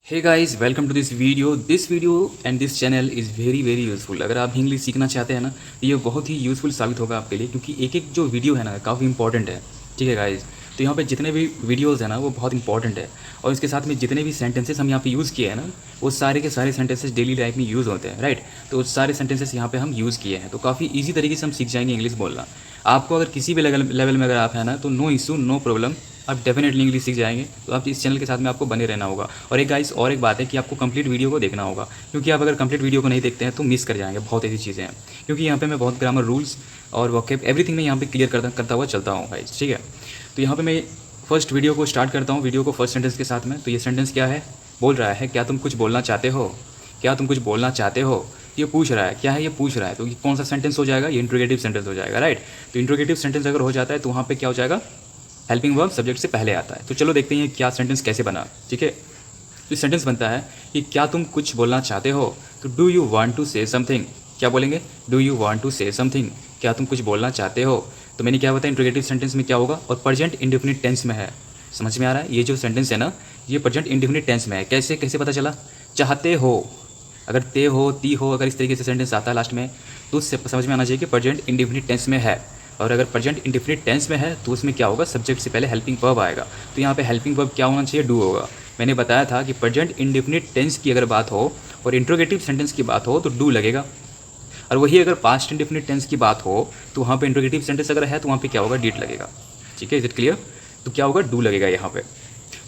Hey guys, welcome to this video. This video and this channel is very useful. अगर आप English सीखना चाहते हैं ना तो ये बहुत ही यूज़फुल साबित होगा आपके लिए, क्योंकि एक एक जो वीडियो है ना काफ़ी इंपॉर्टेंट है। ठीक है गाइस, तो यहाँ पे जितने भी वीडियोस है ना वो बहुत इंपॉर्टेंट है, और इसके साथ में जितने भी सेंटेंसेस हम यहाँ पे यूज़ किए हैं ना वो सारे के सारे सेंटेंसेस डेली लाइफ में यूज़ होते हैं, राइट। तो उस सारे सेंटेंसेस यहाँ पे हम यूज़ किए हैं, तो काफ़ी ईजी तरीके से हम सीख जाएंगे इंग्लिश बोलना। आपको अगर किसी भी लेवल में अगर आप हैं ना तो नो इशू, नो प्रॉब्लम, आप डेफिनेटली इंग्लिश सीख जाएंगे। तो आप इस चैनल के साथ में आपको बने रहना होगा। और एक गाइस और एक बात है कि आपको कंप्लीट वीडियो को देखना होगा, क्योंकि आप अगर कंप्लीट वीडियो को नहीं देखते हैं तो मिस कर जाएंगे बहुत ऐसी चीज़ें हैं। क्योंकि यहाँ पे मैं बहुत ग्रामर रूल्स और वोकैब एवरीथिंग मैं यहाँ पे क्लियर करता हुआ चलता हूँ गाइस, ठीक है। तो यहाँ पे मैं फर्स्ट वीडियो को स्टार्ट करता हूँ, वीडियो को फर्स्ट सेंटेंस के साथ में। तो ये सेंटेंस क्या है, बोल रहा है क्या तुम कुछ बोलना चाहते हो, क्या तुम कुछ बोलना चाहते हो। ये पूछ रहा है, क्या है ये पूछ रहा है, तो ये कौन सा सेंटेंस हो जाएगा, ये इंट्रोगेटिव सेंटेंस हो जाएगा, राइट। तो इंट्रोगेटिव सेंटेंस अगर हो जाता है तो वहाँ पे क्या हो जाएगा, हेल्पिंग वर्ब सब्जेक्ट से पहले आता है। तो चलो देखते हैं क्या सेंटेंस कैसे बना, ठीक है। तो सेंटेंस बनता है कि क्या तुम कुछ बोलना चाहते हो। तो do you want to say something, क्या बोलेंगे, do you want to say something, क्या तुम कुछ बोलना चाहते हो। तो मैंने क्या बताया, इंट्रोगेटिव सेंटेंस में क्या होगा, और प्रेजेंट इंडेफिनिट टेंस में है। समझ में आ रहा है, ये जो सेंटेंस है ना ये प्रेजेंट इंडेफिनिट टेंस में है। कैसे कैसे पता चला, चाहते हो, अगर ते हो ती हो अगर इस तरीके से सेंटेंस आता है लास्ट में तो उससे समझ में आना चाहिए कि प्रेजेंट इंडेफिनिट टेंस में है। और अगर प्रेजेंट इंडेफिनिट टेंस में है तो उसमें क्या होगा, सब्जेक्ट से पहले हेल्पिंग वर्ब आएगा। तो यहाँ पे हेल्पिंग वर्ब क्या होना चाहिए, डू होगा। मैंने बताया था कि प्रेजेंट इंडेफिनिट टेंस की अगर बात हो और इंट्रोगेटिव सेंटेंस की बात हो तो डू लगेगा, और वही अगर पास्ट इंडेफिनिट टेंस की बात हो तो वहाँ पे इंट्रोगेटिव सेंटेंस अगर है तो वहाँ पे क्या होगा, डीड लगेगा। ठीक है, इज इट क्लियर। तो क्या होगा, डू लगेगा यहाँ पे।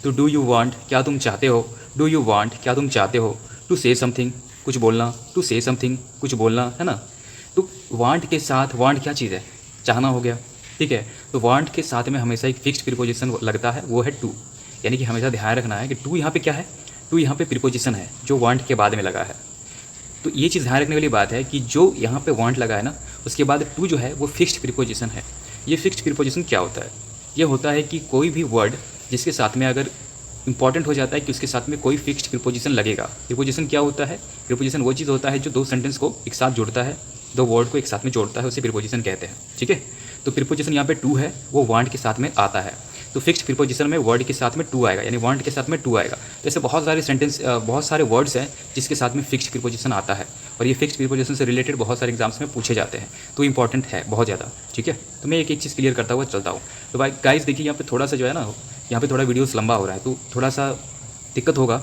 तो डू यू वांट, क्या तुम चाहते हो, डू यू वांट, क्या तुम चाहते हो, टू से समथिंग, कुछ बोलना, टू से समथिंग, कुछ बोलना, है ना। तो वांट के साथ, वांट क्या चीज़ है, चाहना हो गया, ठीक है। तो वांट के साथ में हमेशा एक फिक्स्ड प्रीपोजिशन लगता है, वो है टू। यानी कि हमेशा ध्यान रखना है कि टू यहाँ पे क्या है, टू यहाँ पे प्रीपोजिशन है जो वांट के बाद में लगा है। तो ये चीज़ ध्यान रखने वाली बात है कि जो यहाँ पे वांट लगा है ना उसके बाद टू जो है वो फिक्स्ड प्रीपोजिशन है। ये फिक्स्ड प्रीपोजिशन क्या होता है, ये होता है कि कोई भी वर्ड जिसके साथ में अगर इंपॉर्टेंट हो जाता है कि उसके साथ में कोई फिक्स्ड प्रीपोजिशन लगेगा। प्रीपोजिशन क्या होता है, प्रीपोजिशन वो चीज़ होता है जो दो सेंटेंस को एक साथ जोड़ता है, दो वर्ड को एक साथ में जोड़ता है, उसे प्रीपोजिशन कहते हैं, ठीक है। तो प्रीपोजिशन यहाँ पे टू है, वो वांट के साथ में आता है। तो फिक्स्ड प्रीपोजिशन में वर्ड के साथ में टू आएगा, यानी वांट के साथ में टू आएगा। तो ऐसे बहुत सारे सेंटेंस, बहुत सारे वर्ड्स हैं जिसके साथ में फिक्स्ड प्रीपोजिशन आता है, और ये फिक्स्ड प्रीपोजिशन से रिलेटेड बहुत सारे एग्जाम्स में पूछे जाते हैं। तो इंपॉर्टेंट है बहुत ज़्यादा, ठीक है। तो मैं एक एक चीज़ क्लियर करता हुआ चलता हूँ। तो भाई गाइस देखिए, यहाँ पे थोड़ा सा जो है ना, यहाँ पे थोड़ा वीडियोस लंबा हो रहा है तो थोड़ा सा दिक्कत होगा।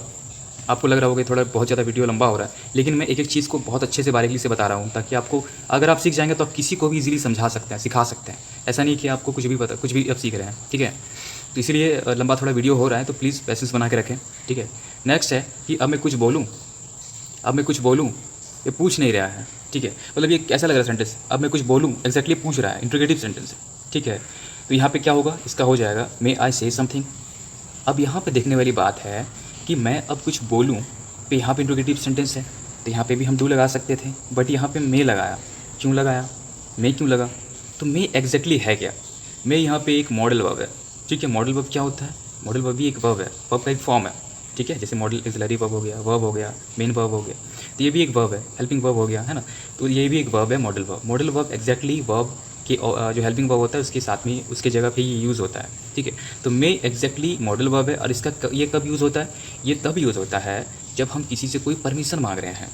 आपको लग रहा होगा कि थोड़ा बहुत ज़्यादा वीडियो लंबा हो रहा है, लेकिन मैं एक एक चीज़ को बहुत अच्छे से बारीकी से बता रहा हूँ, ताकि आपको, अगर आप सीख जाएंगे तो आप किसी को भी इजीली समझा सकते हैं, सिखा सकते हैं। ऐसा नहीं कि आपको कुछ भी पता, कुछ भी अब सीख रहे हैं, ठीक है। तो इसीलिए लंबा थोड़ा वीडियो हो रहा है, तो प्लीज़ पैसेंस बना के रखें, ठीक है। नेक्स्ट है कि अब मैं कुछ बोलूँ, अब मैं कुछ बोलूँ, ये पूछ नहीं रहा है, ठीक है। मतलब ये कैसा लग रहा है सेंटेंस, अब मैं कुछ बोलूँ, एक्जैक्टली पूछ रहा है, इंट्रोगेटिव सेंटेंस है, ठीक है। तो यहाँ पे क्या होगा, इसका हो जाएगा मे आई से समथिंग। अब यहाँ पे देखने वाली बात है कि मैं अब कुछ बोलूँ, तो यहाँ पे इंट्रोगेटिव सेंटेंस है, तो यहाँ पे भी हम डू लगा सकते थे, बट यहाँ पे मे लगाया। क्यों लगाया, मे क्यों लगा, तो मे एग्जैक्टली है क्या, मे यहाँ पे एक मॉडल वर्ब है, ठीक है। मॉडल वर्ब क्या होता है, मॉडल वर्ब भी एक वर्ब है, वर्ब का एक फॉर्म है, ठीक है। जैसे मॉडल एक्सिलरी वर्ब हो गया, मेन वर्ब हो गया, तो ये भी एक वर्ब है, हेल्पिंग वर्ब हो गया, है ना। तो ये भी एक वर्ब है, modal verb. Modal verb exactly verb कि जो हेल्पिंग वर्ब होता है उसके साथ में, उसके जगह पे ये यूज़ होता है, ठीक है। तो मे एग्जैक्टली मॉडल वर्ब है, और इसका ये कब यूज़ होता है, ये तब यूज़ होता है जब हम किसी से कोई परमिशन मांग रहे हैं,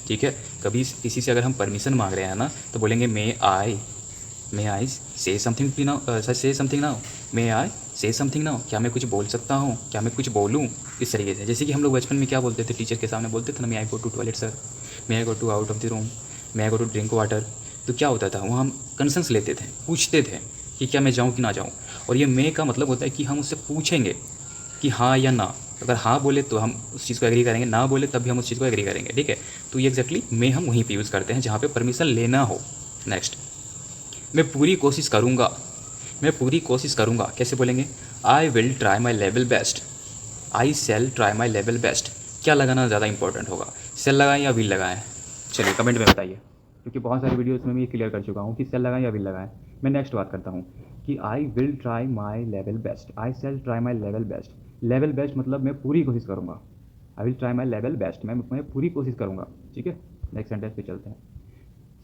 ठीक है। कभी किसी से अगर हम परमिशन मांग रहे हैं ना तो बोलेंगे may I say something now, say something now, may I say something now, क्या मैं कुछ बोल सकता हूँ, क्या मैं कुछ बोलूँ। इस तरीके से, जैसे कि हम लोग बचपन में क्या बोलते थे, टीचर के सामने बोलते थे ना, may I go to toilet sir, may I go to out of the room, may I go to drink water. तो क्या होता था, वहाँ हम कंसर्न्स लेते थे, पूछते थे कि क्या मैं जाऊँ कि ना जाऊँ। और ये मे का मतलब होता है कि हम उससे पूछेंगे कि हाँ या ना। अगर हाँ बोले तो हम उस चीज़ को एग्री करेंगे, ना बोले तब भी हम उस चीज़ को एग्री करेंगे, ठीक है। तो ये एग्जैक्टली मे हम वहीं पे यूज़ करते हैं जहाँ पे परमिशन लेना हो। नेक्स्ट, मैं पूरी कोशिश करूँगा, मैं पूरी कोशिश करूँगा कैसे बोलेंगे, I will try my level best, I shall try my level best. क्या लगाना ज़्यादा इंपॉर्टेंट होगा, सेल लगाएं या विल लगाएं, चलिए कमेंट में बताइए, क्योंकि बहुत सारी वीडियोस में मैं ये क्लियर कर चुका हूँ कि सेल लगाएं या विल लगाएं। मैं नेक्स्ट बात करता हूँ कि I will try my level best, I shall try my level best. Level best मतलब मैं पूरी कोशिश करूँगा, I will try my level best, मैं पूरी कोशिश करूँगा, ठीक है। नेक्स्ट सेंटेंस पे चलते हैं।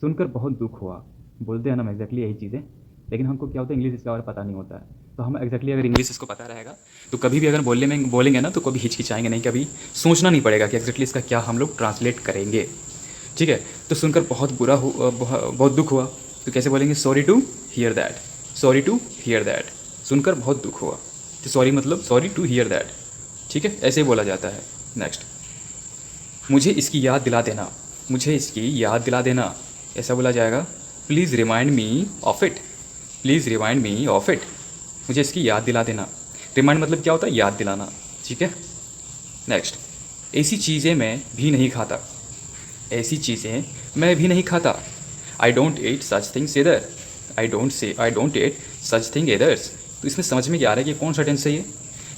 सुनकर बहुत दुख हुआ, बोलते हैं ना एग्जैक्टली यही चीज़ें, लेकिन हमको क्या होता है, इंग्लिश इसका और पता नहीं होता है। तो हम एग्जैक्टली अगर इंग्लिश इसको पता रहेगा तो कभी भी अगर बोलेंगे ना तो कभी हिचकिचाएंगे नहीं, कभी सोचना नहीं पड़ेगा कि एग्जैक्टली इसका क्या हम लोग ट्रांसलेट करेंगे। ठीक है, तो सुनकर बहुत बहुत दुख हुआ, तो कैसे बोलेंगे? Sorry to hear that, sorry to hear that, सुनकर बहुत दुख हुआ, तो सॉरी मतलब सॉरी टू हियर दैट। ठीक है, ऐसे ही बोला जाता है। नेक्स्ट, मुझे इसकी याद दिला देना, मुझे इसकी याद दिला देना, ऐसा बोला जाएगा please remind me of it, please remind me of it, मुझे इसकी याद दिला देना। रिमाइंड मतलब क्या होता है? याद दिलाना। ठीक है, नेक्स्ट, ऐसी चीज़ें मैं भी नहीं खाता, ऐसी चीज़ें मैं भी नहीं खाता, I don't eat such things इधर, I don't eat such thing इधर्स। तो इसमें समझ में क्या आ रहा है कि कौन सा टेंस है ये?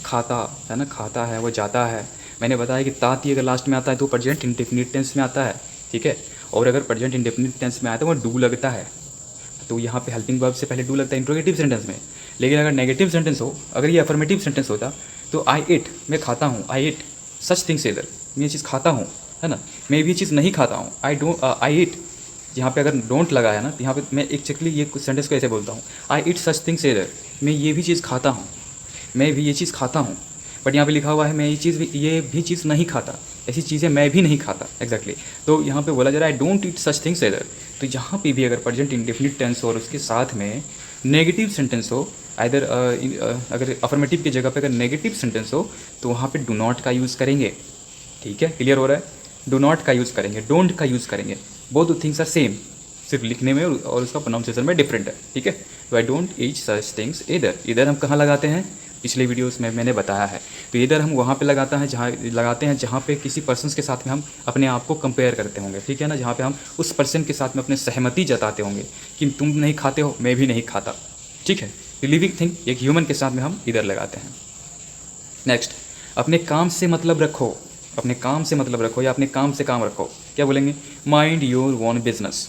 खाता है ना, खाता है, वो जाता है। मैंने बताया कि ताती अगर लास्ट में आता है तो प्रेजेंट इंडेफिनिट टेंस में आता है। ठीक है, और अगर प्रेजेंट इंडेफिनिट टेंस में आता है वो डू लगता है, तो यहाँ पे हेल्पिंग वर्ब से पहले डू लगता है इंट्रोगेटिव सेंटेंस में। लेकिन अगर नेगेटिव सेंटेंस हो, अगर ये अफर्मेटिव सेंटेंस होता तो आई इट, मैं खाता हूँ, आई इट सच थिंग्स इधर, मैं ये चीज़ खाता हूँ, है ना, मैं भी ये चीज़ नहीं खाता हूँ, आई इट। यहाँ पे अगर डोंट लगा है ना तो यहाँ पे मैं एक्चुअली ये सेंटेंस को ऐसे बोलता हूँ, आई इट सच थिंग्स इधर, मैं ये भी चीज़ खाता हूँ, मैं भी ये चीज़ खाता हूँ। बट यहाँ पे लिखा हुआ है मैं ये भी चीज़ नहीं खाता, ऐसी चीज़ें मैं भी नहीं खाता एग्जैक्टली। तो यहाँ पे बोला जा रहा है I don't eat such things इधर। तो यहाँ पे भी अगर प्रेजेंट इंडेफिनिट टेंस हो और उसके साथ में नेगेटिव सेंटेंस हो, आइदर अगर अफर्मेटिव की जगह पे अगर नेगेटिव सेंटेंस हो तो वहाँ पे डू नॉट का यूज़ करेंगे। ठीक है, क्लियर हो रहा है? डू नॉट का यूज़ करेंगे, डोंट का यूज़ करेंगे। बोथ थिंग्स आर सेम, सिर्फ लिखने में और उसका प्रोनाउंसिएशन में डिफरेंट है। ठीक है, तो I don't eat such things इधर, इधर हम कहाँ लगाते हैं? पिछले वीडियोस में मैंने बताया है। तो इधर हम वहाँ पे लगाते हैं जहाँ पे किसी पर्सन के साथ में हम अपने आप को कंपेयर करते होंगे। ठीक है ना, जहाँ पे हम उस पर्सन के साथ में अपने सहमति जताते होंगे कि तुम नहीं खाते हो, मैं भी नहीं खाता। ठीक है, लिविंग थिंग एक ह्यूमन के साथ में हम इधर लगाते हैं। नेक्स्ट, अपने काम से मतलब रखो, अपने काम से मतलब रखो या अपने काम से काम रखो, क्या बोलेंगे? Mind your one business,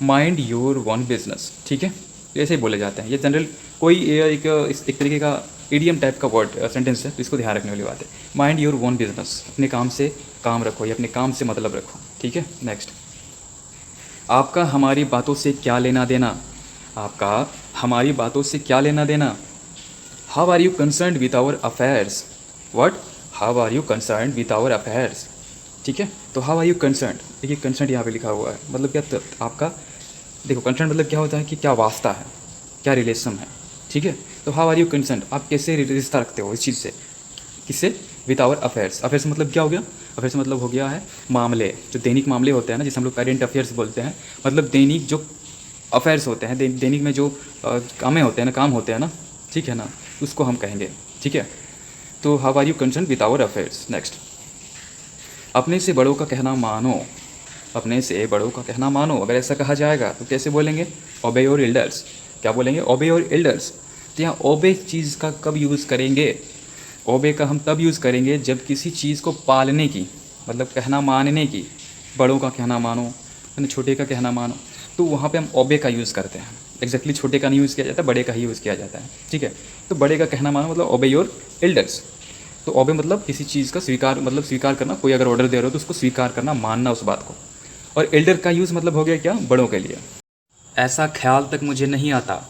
mind your one business. ठीक है, तो ऐसे ही बोले जाते हैं। ये जनरल कोई एक तरीके का इडियम टाइप का वर्ड सेंटेंस है, तो इसको ध्यान रखने वाली बात है। माइंड योर वन बिजनेस, अपने काम से काम रखो या अपने काम से मतलब रखो। ठीक है, नेक्स्ट, आपका हमारी बातों से क्या लेना देना, आपका हमारी बातों से क्या लेना देना। How are you concern with our affairs, what, how are you concern with our affairs. ठीक है, तो हाउ आर यू कंसर्न, देखिए कंसर्न यहाँ पे लिखा हुआ है, मतलब क्या? तो आपका देखो कंसर्न मतलब क्या होता है कि क्या वास्ता है, क्या रिलेशन है। ठीक है, तो हाउ आर यू कंसर्न, आप कैसे रिश्ता रखते हो इस चीज़ से, किससे? With our affairs. अफेयर्स मतलब क्या हो गया? अफेयर्स मतलब हो गया है मामले, जो दैनिक मामले होते हैं ना, जिसे हम लोग करेंट अफेयर्स बोलते हैं। मतलब दैनिक जो अफेयर्स होते हैं, दैनिक में जो कामें होते हैं ना, काम होते हैं ना, ठीक है ना, उसको हम कहेंगे। ठीक है, तो how are you concern with our affairs. Next, अपने से बड़ों का कहना मानो, अपने से बड़ों का कहना मानो। अगर ऐसा कहा जाएगा तो कैसे बोलेंगे? ओबे योर एल्डर्स। क्या बोलेंगे? ओबे योर एल्डर्स। तो यहाँ ओबे चीज़ का कब यूज़ करेंगे? ओबे का हम तब यूज़ करेंगे जब किसी चीज़ को पालने की, मतलब कहना मानने की, बड़ों का कहना मानो, है ना, छोटे का कहना मानो, तो वहाँ पे हम ओबे का यूज़ करते हैं। एग्जैक्टली छोटे का नहीं यूज़ किया जाता, बड़े का ही यूज़ किया जाता है। ठीक है, तो बड़े का कहना मानो मतलब ओबे योर एल्डर्स। तो ओबे मतलब किसी चीज़ का स्वीकार, मतलब स्वीकार करना, कोई अगर ऑर्डर दे रहे हो तो उसको स्वीकार करना, मानना उस बात को। और एल्डर का यूज़ मतलब हो गया क्या? बड़ों के लिए। ऐसा ख्याल तक मुझे नहीं आता,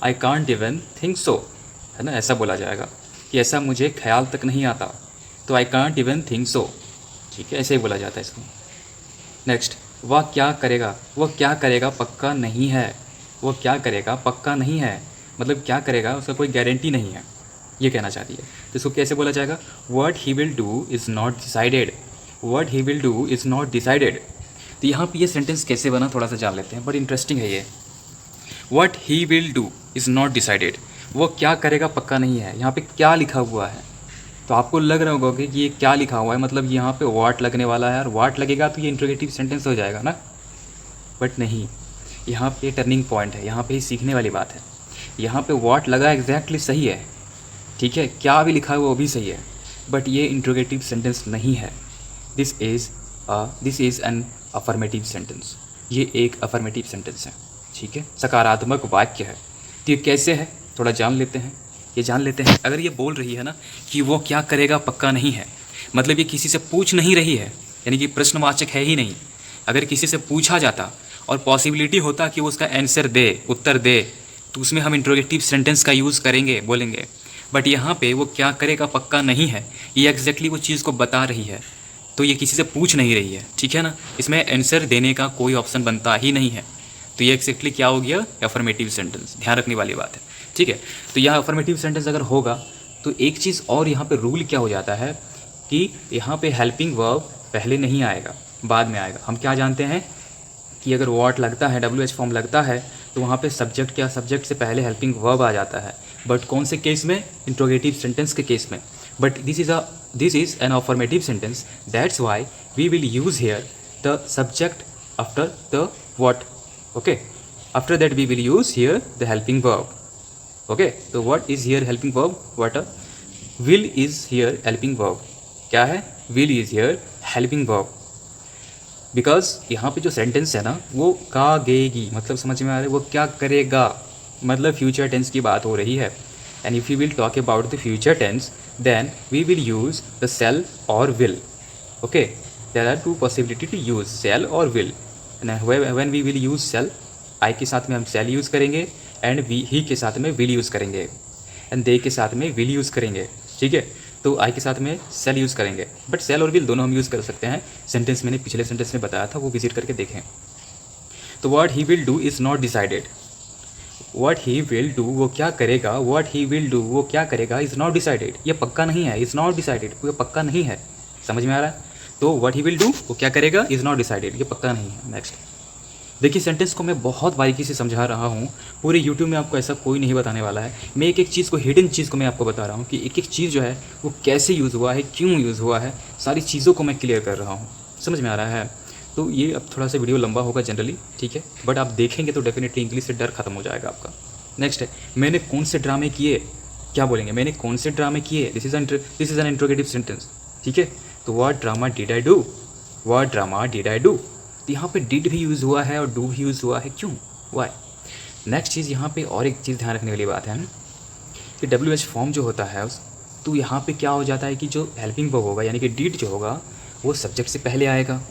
I can't even think so, है ना, ऐसा बोला जाएगा कि ऐसा मुझे ख्याल तक नहीं आता, तो I can't even think so. ठीक है, ऐसे ही बोला जाता है इसको। नेक्स्ट, वह क्या करेगा, वह क्या करेगा पक्का नहीं है, वह क्या करेगा पक्का नहीं है, मतलब क्या करेगा उसका कोई गारंटी नहीं है, ये कहना चाहती है। तो इसको कैसे बोला जाएगा? What he will do is not decided, what he will do is not decided. तो यहाँ पे ये सेंटेंस कैसे बना थोड़ा सा जान लेते हैं, बड़ी इंटरेस्टिंग है ये। What he will do is not decided, वो क्या करेगा पक्का नहीं है। यहाँ पे क्या लिखा हुआ है, तो आपको लग रहा होगा कि ये क्या लिखा हुआ है, मतलब यहाँ पे व्हाट लगने वाला है, और व्हाट लगेगा तो ये इंट्रोगेटिव सेंटेंस हो जाएगा ना। बट नहीं, यहाँ पे टर्निंग पॉइंट है, यहाँ पे ही सीखने वाली बात है। यहाँ पे व्हाट लगा एग्जैक्टली सही है, ठीक है, क्या भी लिखा हुआ वो भी सही है, बट ये इंट्रोगेटिव सेंटेंस नहीं है। This is an affirmative sentence, ये एक अफर्मेटिव सेंटेंस है। ठीक है, सकारात्मक वाक्य है। तो ये कैसे है थोड़ा जान लेते हैं, ये जान लेते हैं। अगर ये बोल रही है ना कि वो क्या करेगा पक्का नहीं है, मतलब ये किसी से पूछ नहीं रही है, यानी कि प्रश्नवाचक है ही नहीं। अगर किसी से पूछा जाता और पॉसिबिलिटी होता कि वो उसका आंसर दे, उत्तर दे, तो उसमें हम इंट्रोगेटिव सेंटेंस का यूज़ करेंगे, बोलेंगे। बट यहाँ पे वो क्या करेगा पक्का नहीं है, ये एग्जैक्टली वो चीज़ को बता रही है, तो ये किसी से पूछ नहीं रही है, ठीक है ना। इसमें आंसर देने का कोई ऑप्शन बनता ही नहीं है, तो ये एग्जैक्टली क्या हो गया, अफर्मेटिव सेंटेंस। ध्यान रखने वाली बात है, ठीक है। तो यहाँ अफर्मेटिव सेंटेंस अगर होगा तो एक चीज़ और यहाँ पे रूल क्या हो जाता है कि यहाँ पे हेल्पिंग वर्ब पहले नहीं आएगा, बाद में आएगा। हम क्या जानते हैं कि अगर व्हाट लगता है, WH फॉर्म लगता है, तो वहाँ पे सब्जेक्ट क्या, सब्जेक्ट से पहले हेल्पिंग वर्ब आ जाता है। बट कौन से केस में, इंट्रोगेटिव सेंटेंस के केस में। But this is an affirmative sentence, that's why we will use here the subject after the what. Okay, after that we will use here the helping verb. Okay, तो what is here helping verb, what will is here helping verb. क्या है, will is here helping verb. Because यहाँ पे जो sentence है ना वो कागेगी, मतलब समझ में आ रहा है, वो क्या करेगा, मतलब फ्यूचर टेंस की बात हो रही है। And if you will talk about the future tense then we will use the shall or will. Okay, there are two possibility to use shall or will. When we will use shall, I के साथ में हम shall use करेंगे, and he के साथ में will use करेंगे, and they के साथ में विल यूज़ करेंगे, ठीक है। तो आई के साथ में सेल यूज़ करेंगे, बट सेल और विल दोनों हम यूज़ कर सकते हैं। सेंटेंस मैंने पिछले सेंटेंस में बताया था, वो विजिट करके देखें। तो what he will do is not decided. What he will do, वो क्या करेगा, व्हाट ही विल डू, वो क्या करेगा, इज़ नॉट डिसाइडेड, ये पक्का नहीं है। इज़ नॉट डिसाइडेड, ये पक्का नहीं है, समझ में आ रहा है। तो व्हाट ही विल डू, वो क्या करेगा, इज़ नॉट डिसाइडेड, ये पक्का नहीं है। नेक्स्ट देखिए, सेंटेंस को मैं बहुत बारीकी से समझा रहा हूँ, पूरे यूट्यूब में आपको ऐसा कोई नहीं बताने वाला है। मैं एक एक चीज़ को, हिडन चीज़ को मैं आपको बता रहा हूँ कि एक एक चीज़ जो है वो कैसे यूज़ हुआ है, क्यों यूज़ हुआ है, सारी चीज़ों को मैं क्लियर कर रहा हूँ, समझ में आ रहा है। तो ये अब थोड़ा सा वीडियो लंबा होगा जनरली, ठीक है, बट आप देखेंगे तो डेफिनेटली इंग्लिश से डर खत्म हो जाएगा आपका। नेक्स्ट है, मैंने कौन से ड्रामे किए, क्या बोलेंगे, मैंने कौन से ड्रामे किए, this is N interrogative sentence, ठीक है। तो what drama did I do, what drama did I do. तो यहाँ पे डिड भी यूज़ हुआ है और डू भी यूज़ हुआ है, क्यों, वाई। नेक्स्ट चीज़ यहाँ पे और एक चीज़ ध्यान रखने वाली बात है कि WH फॉर्म जो होता है तो यहाँ पे क्या हो जाता है कि जो हेल्पिंग वर्ब होगा यानी कि डिड जो होगा वो सब्जेक्ट से पहले आएगा,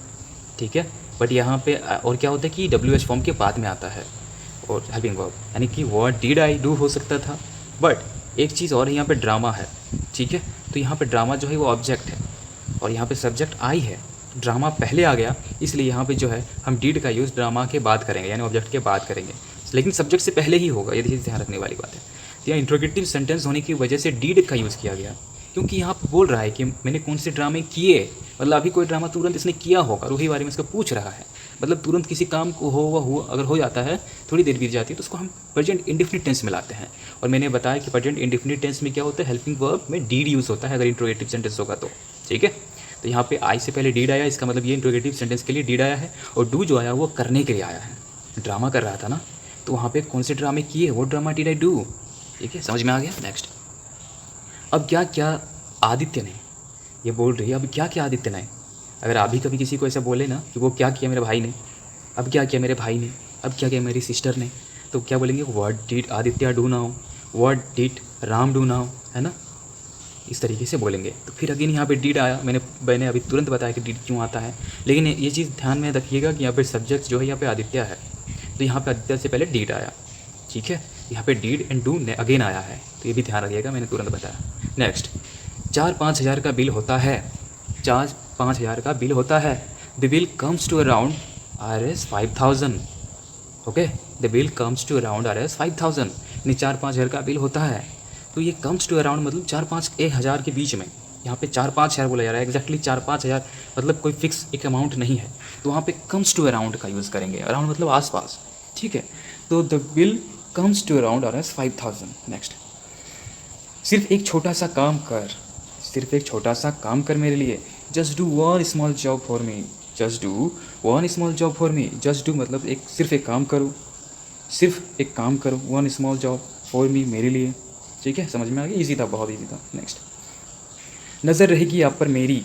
ठीक है। बट यहाँ पे और क्या होता है कि WH फॉर्म के बाद में आता है और हेल्पिंग वर्ब, यानी कि व्हाट डिड आई डू हो सकता था। बट एक चीज़ और यहाँ पे ड्रामा है, ठीक है। तो यहाँ पे ड्रामा जो है वो ऑब्जेक्ट है और यहाँ पे सब्जेक्ट आई है, ड्रामा पहले आ गया, इसलिए यहाँ पे जो है हम डिड का यूज़ ड्रामा के बाद करेंगे, यानी ऑब्जेक्ट के बाद करेंगे, लेकिन सब्जेक्ट से पहले ही होगा, ये ध्यान रखने वाली बात है। तो यहाँ इंट्रोगेटिव सेंटेंस होने की वजह से डिड का यूज़ किया गया, क्योंकि यहाँ पे बोल रहा है कि मैंने कौन से ड्रामे किए, मतलब अभी कोई ड्रामा तुरंत इसने किया होगा, रूही बारे में इसको पूछ रहा है, मतलब तुरंत किसी काम को हुआ अगर हो जाता है, थोड़ी देर बीत जाती है, तो उसको हम प्रेजेंट इंडेफिनिट टेंस में लाते हैं। और मैंने बताया कि प्रेजेंट इंडेफिनिट टेंस में क्या होता है, हेल्पिंग वर्ब में डिड यूज़ होता है अगर इंट्रोगेटिव सेंटेंस होगा तो, ठीक है। तो यहाँ पे आई से पहले डिड आया, इसका मतलब ये इंट्रोगेटिव सेंटेंस के लिए डिड आया है, और डू जो आया वो करने के लिए आया है, ड्रामा कर रहा था ना, तो वहाँ पे कौन से ड्रामे किए, वो ड्रामा डिड आई डू, ठीक है, समझ में आ गया। नेक्स्ट, अब क्या क्या आदित्य ने, ये बोल रही है अब क्या क्या आदित्य ने, अगर आप भी कभी किसी को ऐसा बोले ना कि वो क्या किया मेरे भाई ने, अब क्या किया मेरे भाई ने, अब क्या किया मेरी सिस्टर ने, तो क्या बोलेंगे, what did Aditya do now, what did Ram do now, है ना, इस तरीके से बोलेंगे। तो फिर अगेन यहाँ पे डिड आया, मैंने अभी तुरंत बताया कि डिड क्यों आता है, लेकिन ये चीज़ ध्यान में रखिएगा कि यहाँ पे सब्जेक्ट जो है यहाँ पे आदित्य है, तो यहाँ पे आदित्य से पहले डिड आया, ठीक है। यहाँ पे डिड एंड डू अगेन आया है, तो ये भी ध्यान रखिएगा, मैंने तुरंत बताया। नेक्स्ट, 4-5 हज़ार का बिल होता है, 4-5 हज़ार का बिल होता है, the bill comes to around Rs 5000, okay, the bill comes to around Rs 5000, यानी 4-5 हज़ार का बिल होता है, तो ये कम्स टू अराउंड मतलब 4-5 हज़ार के बीच में, यहाँ पे 4-5 हज़ार बोला जा रहा है, एग्जैक्टली 4-5 हज़ार मतलब कोई फिक्स एक अमाउंट नहीं है, तो वहाँ पे कम्स टू अराउंड का यूज़ करेंगे, अराउंड मतलब आसपास, ठीक है। तो the bill comes to around Rs 5000। Next, सिर्फ एक छोटा सा काम कर, सिर्फ एक छोटा सा काम कर मेरे लिए, just do one small job for me, just do one small job for me, just do मतलब सिर्फ एक काम करो, सिर्फ एक काम करो, one small job for me, मेरे लिए, ठीक है, समझ में आ गया, ईजी था, बहुत ईजी था। नेक्स्ट, नज़र रहेगी आप पर मेरी,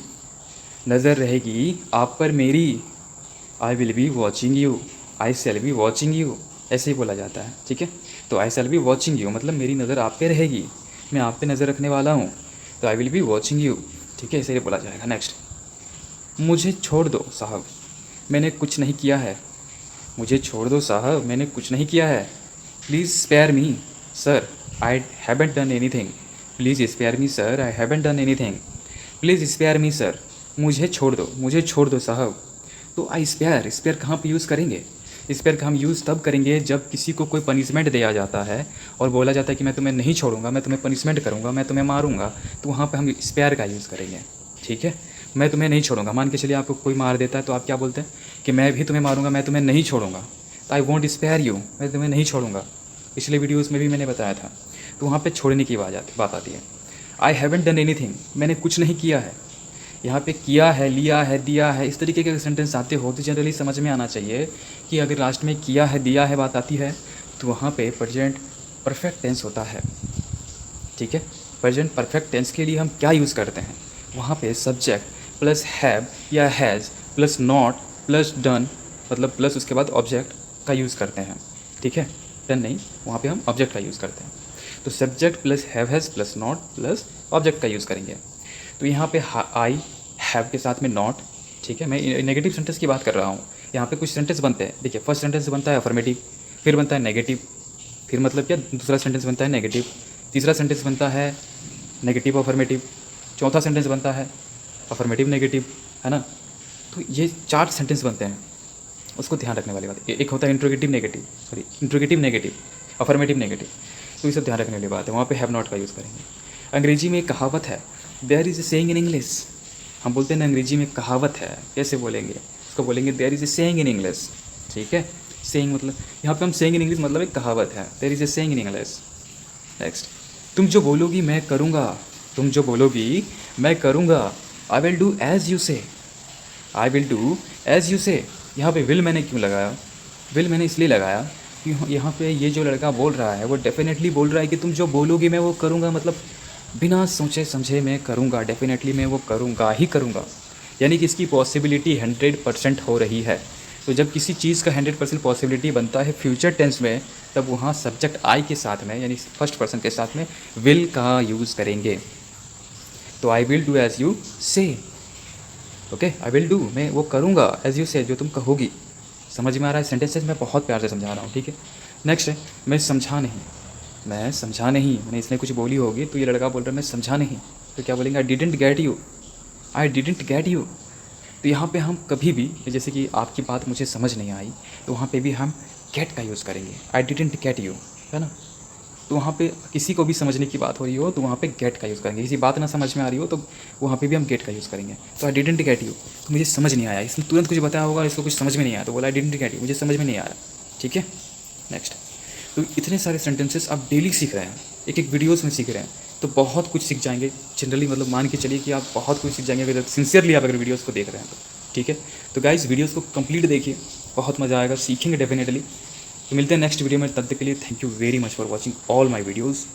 नज़र रहेगी आप पर मेरी, I will be watching you, I shall be watching you, ऐसे ही बोला जाता है, ठीक है। तो आई शैल बी वॉचिंग यू मतलब मेरी नज़र आप पे रहेगी, मैं आप पे नज़र रखने वाला हूँ, तो I will be watching you, ठीक है, ऐसे ही बोला जाएगा। नेक्स्ट, मुझे छोड़ दो साहब, मैंने कुछ नहीं किया है, मुझे छोड़ दो साहब, मैंने कुछ नहीं किया है, please spare me sir, I haven't done anything. Please spare me sir, I haven't done anything. Please spare me sir, मुझे छोड़ दो साहब। तो आई स्पेयर कहाँ पे यूज़ करेंगे? स्पेयर का हम यूज़ तब करेंगे जब किसी को कोई पनिशमेंट दिया जाता है और बोला जाता है कि मैं तुम्हें नहीं छोड़ूंगा, मैं तुम्हें पनिशमेंट करूंगा, मैं तुम्हें मारूंगा, तो वहाँ पे हम स्पेयर का यूज़ करेंगे। ठीक है, मैं तुम्हें नहीं छोड़ूंगा। मान के चलिए आपको कोई मार देता है तो आप क्या बोलते हैं कि मैं भी तुम्हें मारूंगा, मैं तुम्हें नहीं छोड़ूंगा। तो आई वॉन्ट स्पेयर यू, मैं तुम्हें नहीं छोड़ूंगा। पिछले वीडियोज़ में भी मैंने बताया था। तो वहाँ पर छोड़ने की बात आती है। आई हैवेंट डन एनीथिंग, मैंने कुछ नहीं किया है। यहाँ पे किया है, लिया है, दिया है, इस तरीके के सेंटेंस आते हो तो जनरली समझ में आना चाहिए कि अगर लास्ट में किया है, दिया है बात आती है तो वहाँ पे प्रेजेंट परफेक्ट टेंस होता है। ठीक है, प्रेजेंट परफेक्ट टेंस के लिए हम क्या यूज़ करते हैं? वहाँ पे सब्जेक्ट प्लस हैव या has plus not plus done, मतलब प्लस उसके बाद ऑब्जेक्ट का यूज़ करते हैं। ठीक है, डन नहीं, वहाँ पे हम ऑब्जेक्ट का यूज़ करते हैं। तो subject plus have has plus not plus object का यूज़ करेंगे। तो यहाँ पे आई हैव के साथ में नॉट। ठीक है, मैं नेगेटिव सेंटेंस की बात कर रहा हूँ। यहाँ पे कुछ सेंटेंस बनते हैं। देखिए, फर्स्ट सेंटेंस बनता है अफर्मेटिव, फिर बनता है नेगेटिव, फिर मतलब क्या, दूसरा सेंटेंस बनता है नेगेटिव, तीसरा सेंटेंस बनता है नेगेटिव अफर्मेटिव, चौथा सेंटेंस बनता है अफर्मेटिव नेगेटिव, है ना। तो ये 4 सेंटेंस बनते हैं। उसको ध्यान रखने वाली बात, एक होता है इंट्रोगेटिव नेगेटिव, अफर्मेटिव नेगेटिव। तो ये सब ध्यान रखने वाली बात है। वहाँ पे हैव नॉट का यूज़ करेंगे। अंग्रेजी में एक कहावत है, there is a saying in English. हम बोलते हैं ना अंग्रेजी में कहावत है, कैसे बोलेंगे उसको? बोलेंगे there is a saying in English. ठीक है, सेइंग मतलब यहाँ पे हम सेइंग इन इंग्लिश मतलब एक कहावत है, there is a saying in English. Next, तुम जो बोलोगी मैं करूँगा, तुम जो बोलोगी मैं करूँगा। I will do as you say, I will do as you say. यहाँ पे विल मैंने क्यों लगाया? विल मैंने इसलिए लगाया कि यहाँ पे ये जो लड़का बोल रहा है वो डेफिनेटली बोल रहा है कि तुम जो बोलोगे मैं वो करूँगा, मतलब बिना सोचे समझे मैं करूँगा, डेफिनेटली मैं वो करूँगा ही करूँगा। यानी कि इसकी पॉसिबिलिटी 100% हो रही है। तो जब किसी चीज़ का 100% पॉसिबिलिटी बनता है फ्यूचर टेंस में, तब वहाँ सब्जेक्ट आई के साथ में यानी फर्स्ट पर्सन के साथ में विल का यूज़ करेंगे। तो I will do as you say. Okay, I will do, मैं वो करूँगा, एज यू से, जो तुम कहोगी। समझ में आ रहा है? सेंटेंसेस मैं बहुत प्यार से समझा रहा हूँ। ठीक है, नेक्स्ट है मैं समझा नहीं। मैं समझा नहीं, मैंने इसने कुछ बोली होगी तो ये लड़का बोल रहा है मैं समझा नहीं, तो क्या बोलेंगे? I didn't get you, I didn't get you. तो यहाँ पे हम कभी भी, जैसे कि आपकी बात मुझे समझ नहीं आई, तो वहाँ पे भी हम गेट का यूज़ करेंगे। आई डिडेंट गेट यू, है ना। तो वहाँ पे किसी को भी समझने की बात हो रही हो तो वहाँ पे गेट का यूज़ करेंगे। किसी बात ना समझ में आ रही हो तो वहाँ पे भी हम गेट का यूज़ करेंगे। तो आई डिडेंट गेट यू, तो मुझे समझ नहीं आया, इसने तुरंत कुछ बताया होगा, इसको कुछ समझ में नहीं आया तो बोला आई डिडेंट गेट यू, मुझे समझ में नहीं आया। ठीक है, नेक्स्ट। तो इतने सारे सेंटेंसेस आप डेली सीख रहे हैं, एक एक वीडियोस में सीख रहे हैं, तो बहुत कुछ सीख जाएंगे जनरली। मतलब मान के चलिए कि आप बहुत कुछ सीख जाएंगे अगर सिंसियरली आप अगर वीडियोस को देख रहे हैं तो। ठीक है, तो गाइस वीडियोस को कंप्लीट देखिए, बहुत मज़ा आएगा, सीखेंगे डेफिनेटली। तो मिलते हैं नेक्स्ट वीडियो में, तब तक के लिए thank you very much for watching all my videos.